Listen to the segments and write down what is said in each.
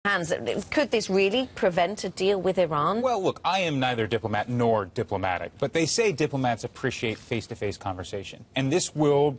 Hands. Could this really prevent a deal with Iran? Well, look, I am neither diplomat nor diplomatic, but they say diplomats appreciate face-to-face conversation. And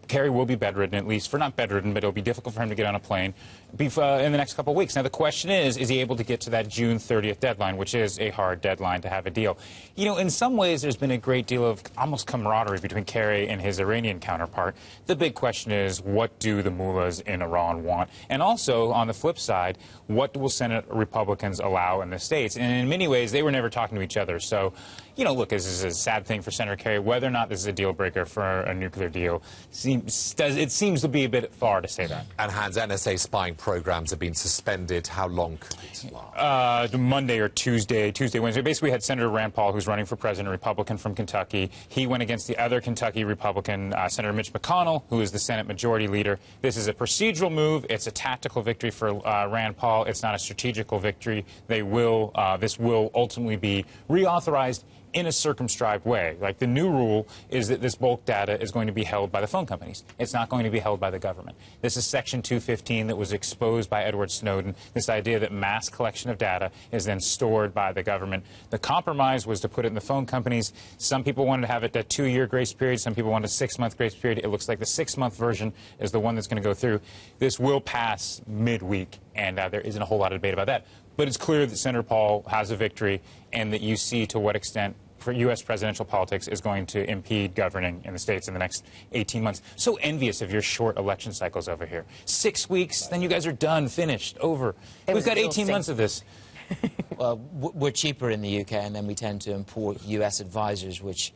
Kerry will be bedridden, at least, not bedridden, but it'll be difficult for him to get on a plane in the next couple of weeks. Now, the question is he able to get to that June 30th deadline, which is a hard deadline to have a deal? You know, in some ways, there's been a great deal of almost camaraderie between Kerry and his Iranian counterpart. The big question is, what do the mullahs in Iran want? And also, on the flip side, what will Senate Republicans allow in the states? And in many ways, they were never talking to each other. So, you know, look, this is a sad thing for Senator Kerry. Whether or not this is a deal breaker for a nuclear deal, it seems to be a bit far to say that. And Hans, NSA spying programs have been suspended. How long could it last? Monday or Tuesday, Wednesday. Basically, we had Senator Rand Paul, who's running for president, Republican from Kentucky. He went against the other Kentucky Republican, Senator Mitch McConnell, who is the Senate Majority Leader. This is a procedural move. It's a tactical victory for Rand Paul. It's not a strategical victory. This will ultimately be reauthorized in a circumscribed way. Like, the new rule is that this bulk data is going to be held by the phone companies. It's not going to be held by the government. This is Section 215 that was exposed by Edward Snowden, this idea that mass collection of data is then stored by the government. The compromise was to put it in the phone companies. Some people wanted to have it a 2-year grace period. Some people wanted a 6-month grace period. It looks like the 6-month version is the one that's going to go through. This will pass midweek, and there isn't a whole lot of debate about that. But it's clear that Senator Paul has a victory, and that you see to what extent for U.S. presidential politics is going to impede governing in the states in the next 18 months. So envious of your short election cycles over here. 6 weeks, then you guys are done, finished, over. We've got 18 months of this. Well, we're cheaper in the UK, and then we tend to import U.S. advisors, which...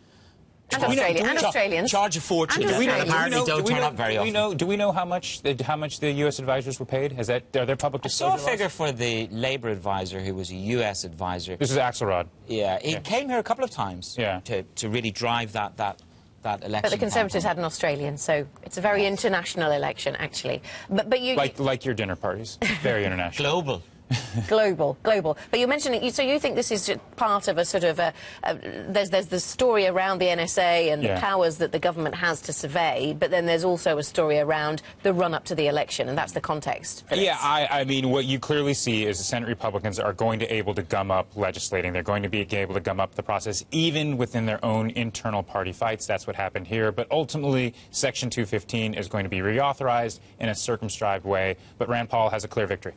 And Australians. Charge a fortune. Apparently don't turn up very often. Do we know how much the U.S. advisors were paid? Are there public disclosure I saw a figure for the Labour advisor who was a U.S. advisor. This is Axelrod. Yeah, he came here a couple of times to really drive that election. But the Conservatives had an Australian, so it's a very international election, actually. But you like your dinner parties, very international. Global. Global. But you mentioned it, so you think this is part of a sort of there's the story around the NSA and the powers that the government has to survey, but then there's also a story around the run-up to the election, and that's the context for this. Yeah, I mean, what you clearly see is the Senate Republicans are going to be able to gum up legislating. They're going to be able to gum up the process, even within their own internal party fights. That's what happened here. But ultimately, Section 215 is going to be reauthorized in a circumscribed way, but Rand Paul has a clear victory.